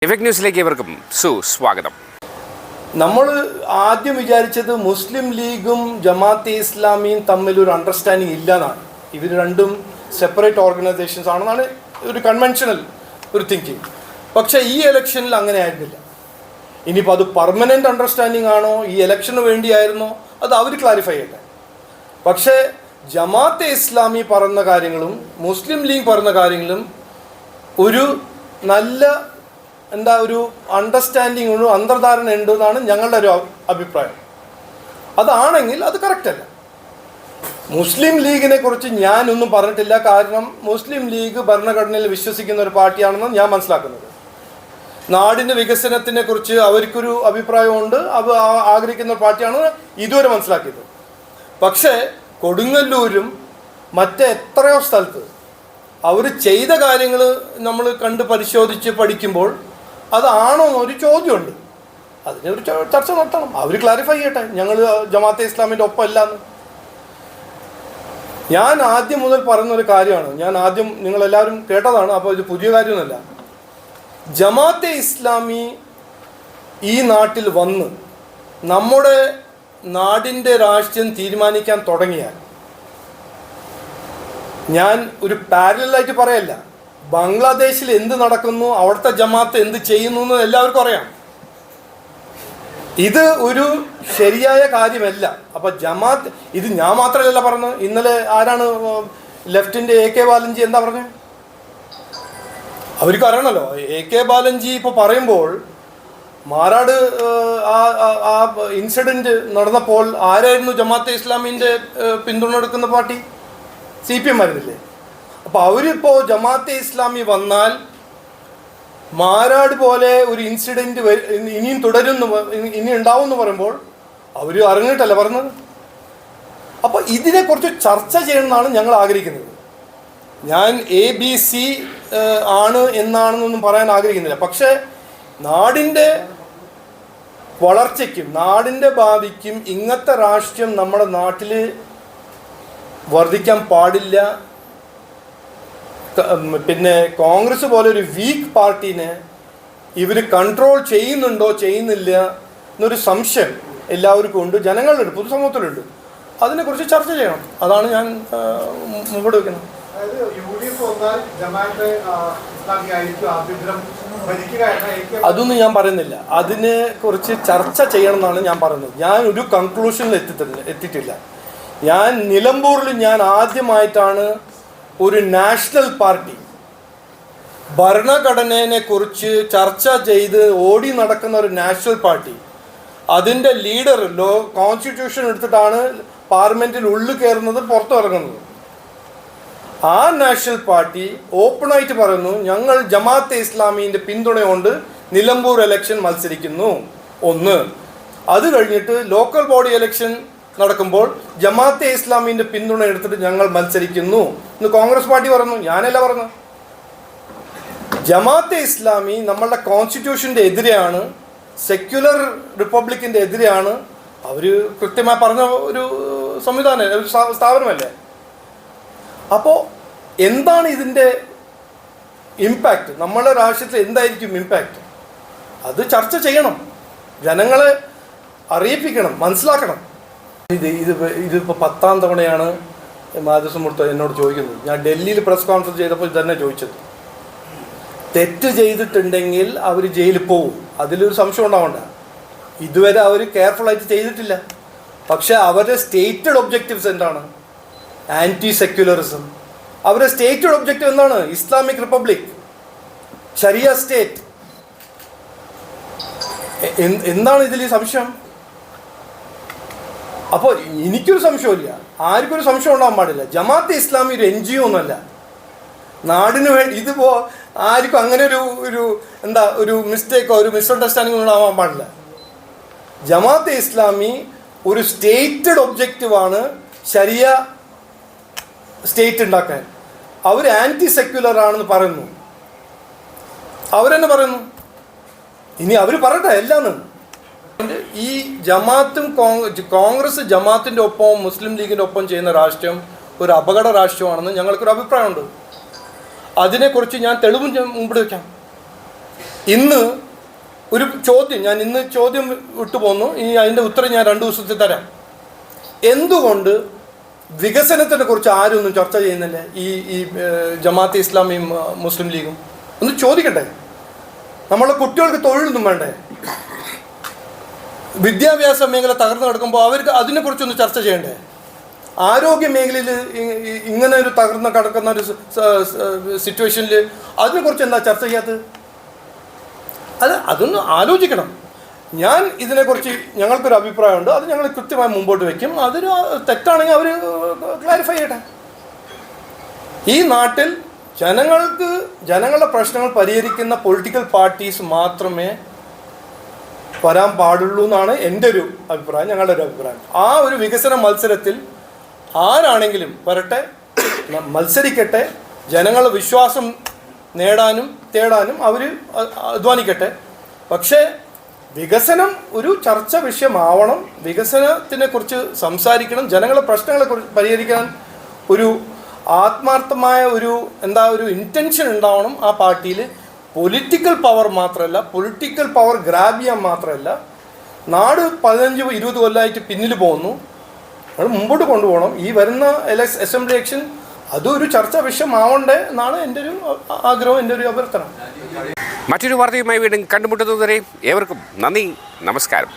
Effect ന്യൂസിലേക്ക് ഇവർക്കും സുസ്വാഗതം. നമ്മൾ ആദ്യം വിചാരിച്ചത് മുസ്ലിം ലീഗും ജമാഅത്തെ ഇസ്ലാമിയും തമ്മിലൊരു അണ്ടർസ്റ്റാൻഡിങ് ഇല്ലെന്നാണ്. ഇവർ രണ്ടും സെപ്പറേറ്റ് ഓർഗനൈസേഷൻസ് ആണെന്നാണ് ഒരു കൺവെൻഷണൽ ഒരു തിങ്കിങ്. പക്ഷേ ഈ ഇലക്ഷനിൽ അങ്ങനെ ആയിരുന്നില്ല. ഇനിയിപ്പോൾ അത് പെർമനൻ്റ് അണ്ടർസ്റ്റാൻഡിങ് ആണോ, ഈ ഇലക്ഷന് വേണ്ടിയായിരുന്നോ, അത് അവർ ക്ലാരിഫൈ ചെയ്യട്ടെ. പക്ഷേ ജമാഅത്തെ ഇസ്ലാമി പറയുന്ന കാര്യങ്ങളും മുസ്ലിം ലീഗ് പറയുന്ന കാര്യങ്ങളും ഒരു നല്ല ഒരു അണ്ടർസ്റ്റാൻഡിങ്, ഒരു അന്തർധാരണ ഉണ്ട് എന്നാണ് ഞങ്ങളുടെ ഒരു അഭിപ്രായം. അതാണെങ്കിൽ അത് കറക്റ്റല്ല. മുസ്ലിം ലീഗിനെ കുറിച്ച് ഞാനൊന്നും പറഞ്ഞിട്ടില്ല. കാരണം മുസ്ലിം ലീഗ് ഭരണഘടനയിൽ വിശ്വസിക്കുന്ന ഒരു പാർട്ടിയാണെന്ന് ഞാൻ മനസ്സിലാക്കുന്നത്. നാടിൻ്റെ വികസനത്തിനെ കുറിച്ച് അവർക്കൊരു അഭിപ്രായമുണ്ട്, അത് ആഗ്രഹിക്കുന്ന പാർട്ടിയാണ് ഇതുവരെ മനസ്സിലാക്കിയത്. പക്ഷേ കൊടുങ്ങല്ലൂരും എത്രയോ സ്ഥലത്ത് അവർ ചെയ്ത കാര്യങ്ങൾ നമ്മൾ കണ്ട് പരിശോധിച്ച് പഠിക്കുമ്പോൾ അതാണോ എന്നൊരു ചോദ്യമുണ്ട്. അതിനൊരു ചർച്ച നടത്തണം. അവർ ക്ലാരിഫൈ ചെയ്യട്ടെ, ഞങ്ങൾ ജമാഅത്തെ ഇസ്ലാമിൻ്റെ ഒപ്പം അല്ലാന്ന്. ഞാൻ ആദ്യം മുതൽ പറയുന്നൊരു കാര്യമാണ്, ആദ്യം നിങ്ങളെല്ലാവരും കേട്ടതാണ്, അപ്പോൾ ഇത് പുതിയ കാര്യമൊന്നുമല്ല. ജമാഅത്തെ ഇസ്ലാമി ഈ നാട്ടിൽ വന്ന് നമ്മുടെ നാടിൻ്റെ രാഷ്ട്രീയം തീരുമാനിക്കാൻ തുടങ്ങിയാൽ, ഞാൻ ഒരു പാരലായിട്ട് പറയല്ല, ബംഗ്ലാദേശിൽ എന്ത് നടക്കുന്നു, അവിടുത്തെ ജമാഅത്ത് എന്ത് ചെയ്യുന്നു എന്ന് എല്ലാവർക്കും അറിയാം. ഇത് ഒരു ശരിയായ കാര്യമല്ല. അപ്പം ജമാഅത്ത്, ഇത് ഞാൻ മാത്രമല്ല പറഞ്ഞത്. ഇന്നലെ ആരാണ് ലെഫ്റ്റിൻ്റെ AK ബാലൻജി എന്താ പറഞ്ഞത്? അവർക്ക് അറിയണമല്ലോ. AK ബാലൻജി ഇപ്പോൾ പറയുമ്പോൾ മാറാട് ആ ഇൻസിഡൻറ്റ് നടന്നപ്പോൾ ആരായിരുന്നു ജമാഅത്തെ ഇസ്ലാമിൻ്റെ പിന്തുണ എടുക്കുന്ന പാർട്ടി? CPM ആയിരുന്നില്ലേ? അപ്പോൾ അവരിപ്പോൾ ജമാഅത്തെ ഇസ്ലാമി വന്നാൽ മാരാട് പോലെ ഒരു ഇൻസിഡൻറ്റ് ഇനിയും ഇനി ഉണ്ടാവും എന്ന് പറയുമ്പോൾ അവർ അറിഞ്ഞിട്ടല്ല പറഞ്ഞത്. അപ്പോൾ ഇതിനെക്കുറിച്ച് ചർച്ച ചെയ്യണമെന്നാണ് ഞങ്ങൾ ആഗ്രഹിക്കുന്നത്. ഞാൻ ABC ആണ് എന്നാണെന്നൊന്നും പറയാൻ ആഗ്രഹിക്കുന്നില്ല. പക്ഷേ നാടിൻ്റെ വളർച്ചയ്ക്കും നാടിൻ്റെ ഭാവിക്കും ഇങ്ങനത്തെ രാഷ്ട്രീയം നമ്മുടെ നാട്ടിൽ വർദ്ധിക്കാൻ പാടില്ല. പിന്നെ കോൺഗ്രസ് പോലെ ഒരു വീക്ക് പാർട്ടീനെ ഇവർ കൺട്രോൾ ചെയ്യുന്നുണ്ടോ ചെയ്യുന്നില്ല എന്നൊരു സംശയം എല്ലാവർക്കും ഉണ്ട്, ജനങ്ങളുടെ പൊതുസമൂഹത്തിലുണ്ട്. അതിനെക്കുറിച്ച് ചർച്ച ചെയ്യണം. അതാണ് ഞാൻ മുമ്പോട്ട് വയ്ക്കുന്നത്. അതൊന്നും ഞാൻ പറയുന്നില്ല. അതിനെ കുറിച്ച് ചർച്ച ചെയ്യണം എന്നാണ് ഞാൻ പറയുന്നത്. ഞാൻ ഒരു കൺക്ലൂഷനിൽ എത്തിയിട്ടില്ല. നിലമ്പൂരിൽ ആദ്യമായിട്ടാണ് ഒരു നാഷണൽ പാർട്ടി ഭരണഘടനയെ കുറിച്ച് ചർച്ച ചെയ്ത് ഓടി നടക്കുന്ന ഒരു നാഷണൽ പാർട്ടി, അതിൻ്റെ ലീഡർ കോൺസ്റ്റിറ്റ്യൂഷൻ എടുത്തിട്ടാണ് പാർലമെൻറ്റിൽ ഉള്ളിൽ കയറുന്നത്, പുറത്തിറങ്ങുന്നത്. ആ നാഷണൽ പാർട്ടി ഓപ്പണായിട്ട് പറയുന്നു, ഞങ്ങൾ ജമാഅത്തെ ഇസ്ലാമിൻ്റെ പിന്തുണ നിലമ്പൂർ ഇലക്ഷൻ മത്സരിക്കുന്നു. ഒന്ന്, അത് കഴിഞ്ഞിട്ട് ലോക്കൽ ബോഡി ഇലക്ഷൻ നടക്കുമ്പോൾ ജമാഅത്തെ ഇസ്ലാമിൻ്റെ പിന്തുണ എടുത്തിട്ട് ഞങ്ങൾ മത്സരിക്കുന്നു എന്ന് കോൺഗ്രസ് പാർട്ടി പറഞ്ഞു. ഞാനല്ല പറഞ്ഞു. ജമാഅത്തെ ഇസ്ലാമി നമ്മളുടെ കോൺസ്റ്റിറ്റ്യൂഷൻ്റെ എതിരെയാണ്, സെക്യുലർ റിപ്പബ്ലിക്കിൻ്റെ എതിരെയാണ്. അവർ കൃത്യമായി പറഞ്ഞ ഒരു സംവിധാനം, ഒരു സ്ഥാപനമല്ലേ. അപ്പോൾ എന്താണ് ഇതിൻ്റെ ഇമ്പാക്റ്റ്, നമ്മളുടെ രാഷ്ട്രീയത്തിൽ എന്തായിരിക്കും ഇമ്പാക്റ്റ്? അത് ചർച്ച ചെയ്യണം, ജനങ്ങളെ അറിയിപ്പിക്കണം, മനസ്സിലാക്കണം. ഇതിപ്പോൾ 10ാം തവണയാണ് മാധ്യമമുർത്ത എന്നോട് ചോദിക്കുന്നത്. ഞാൻ ഡൽഹിയിൽ പ്രസ് കോൺഫറൻസ് ചെയ്തപ്പോൾ ഇതന്നെ ചോദിച്ചത്. തെറ്റ് ചെയ്തിട്ടുണ്ടെങ്കിൽ അവർ ജയിലിൽ പോവും, അതിലൊരു സംശയം ഉണ്ടാവണ്ട. ഇതുവരെ അവർ കെയർഫുള്ളായിട്ട് ചെയ്തിട്ടില്ല. പക്ഷേ അവരുടെ സ്റ്റേറ്റഡ് ഒബ്ജക്റ്റീവ്സ് എന്താണ്? Anti secularism. അവരുടെ സ്റ്റേറ്റഡ് ഒബ്ജക്റ്റീവ് എന്താണ്? ഇസ്ലാമിക് റിപ്പബ്ലിക്, ശരിയ സ്റ്റേറ്റ്. എന്താണ് ഇതിൽ സംശയം? അപ്പോൾ എനിക്കൊരു സംശയമില്ല, ആർക്കൊരു സംശയം ഉണ്ടാകാൻ പാടില്ല. ജമാഅത്തെ ഇസ്ലാമി ഒരു NGO ഒന്നുമല്ല, നാടിന് വേണ്ടി. ഇതിപ്പോൾ ആർക്കും അങ്ങനെ ഒരു മിസ്റ്റേക്കോ ഒരു മിസ്അണ്ടർസ്റ്റാൻഡിങ്ങോ ഉണ്ടാവാൻ പാടില്ല. ജമാഅത്തെ ഇസ്ലാമി ഒരു സ്റ്റേറ്റഡ് ഒബ്ജക്റ്റീവാണ്, ശരിയ സ്റ്റേറ്റ് ഉണ്ടാക്കാൻ. അവർ ആൻറ്റി സെക്യുലർ ആണെന്ന് പറയുന്നു, അവരെന്നെ പറയുന്നു. ഇനി അവർ പറയട്ടെ എല്ലാന്ന്. ഈ ജമാഅത്തും കോൺഗ്രസ് ജമാഅത്തിൻ്റെ ഒപ്പം മുസ്ലിം ലീഗിൻ്റെ ഒപ്പം ചെയ്യുന്ന രാഷ്ട്രീയം ഒരു അപകട രാഷ്ട്രീയമാണെന്ന് ഞങ്ങൾക്കൊരു അഭിപ്രായമുണ്ട്. അതിനെക്കുറിച്ച് ഞാൻ തെളിവും മുമ്പിൽ വയ്ക്കാം. ഇന്ന് ഒരു ചോദ്യം, ഞാൻ ഇന്ന് ചോദ്യം വിട്ടുപോന്നു, അതിൻ്റെ ഉത്തരം ഞാൻ 2 ദിവസത്തിൽ തരാം. എന്തുകൊണ്ട് വികസനത്തിനെ കുറിച്ച് ആരും ഒന്നും ചർച്ച ചെയ്യുന്നില്ല? ഈ ജമാഅത്തെ ഇസ്ലാമിയും മുസ്ലിം ലീഗും ഒന്ന് ചോദിക്കട്ടെ. നമ്മളെ കുട്ടികൾക്ക് തൊഴിലൊന്നും വേണ്ടേ? വിദ്യാഭ്യാസ മേഖല തകർന്നു കിടക്കുമ്പോൾ അവർക്ക് അതിനെക്കുറിച്ചൊന്ന് ചർച്ച ചെയ്യണ്ടേ? ആരോഗ്യ മേഖലയിൽ ഇങ്ങനെ ഒരു തകർന്ന് കിടക്കുന്ന ഒരു സിറ്റുവേഷനിൽ അതിനെക്കുറിച്ച് എന്താ ചർച്ച ചെയ്യാത്തത്? അതൊന്ന് ആലോചിക്കണം. ഞാൻ ഇതിനെക്കുറിച്ച് ഞങ്ങൾക്കൊരു അഭിപ്രായമുണ്ട്, അത് ഞങ്ങൾ കൃത്യമായി മുമ്പോട്ട് വയ്ക്കും. അതൊരു തെറ്റാണെങ്കിൽ അവർ ക്ലാരിഫൈ ചെയ്യട്ടെ. ഈ നാട്ടിൽ ജനങ്ങളുടെ പ്രശ്നങ്ങൾ പരിഹരിക്കുന്ന പൊളിറ്റിക്കൽ പാർട്ടീസ് മാത്രമേ വരാൻ പാടുള്ളൂ എന്നാണ് എൻ്റെ ഒരു അഭിപ്രായം, ഞങ്ങളുടെ ഒരു അഭിപ്രായം. ആ ഒരു വികസന മത്സരത്തിൽ ആരാണെങ്കിലും വരട്ടെ, മത്സരിക്കട്ടെ, ജനങ്ങളുടെ വിശ്വാസം നേടാനും തേടാനും അവർ അധ്വാനിക്കട്ടെ. പക്ഷേ വികസനം ഒരു ചർച്ച വിഷയമാവണം. വികസനത്തിനെ കുറിച്ച് സംസാരിക്കണം. ജനങ്ങളുടെ പ്രശ്നങ്ങളെ കുറിച്ച് പരിഹരിക്കാൻ ഒരു ആത്മാർത്ഥമായ ഒരു ഇൻറ്റൻഷൻ ഉണ്ടാവണം ആ പാർട്ടിയിൽ. പൊളിറ്റിക്കൽ പവർ മാത്രമല്ല, പൊളിറ്റിക്കൽ പവർ ഗ്രാബ് ചെയ്യാൻ മാത്രമല്ല. നാട് 15-20 കൊല്ലമായിട്ട് പിന്നിൽ പോകുന്നു. അത് മുമ്പോട്ട് കൊണ്ടുപോകണം. ഈ വരുന്ന അസംബ്ലി ഇലക്ഷൻ അതൊരു ചർച്ചാ വിഷയമാവണ്ടേ എന്നാണ് എൻ്റെ ഒരു ആഗ്രഹം, എൻ്റെ ഒരു അഭ്യർത്ഥന. മറ്റൊരു വാർത്തയുമായി വീണ്ടും കണ്ടുമുട്ടുന്നതുവരെ ഏവർക്കും നന്ദി, നമസ്കാരം.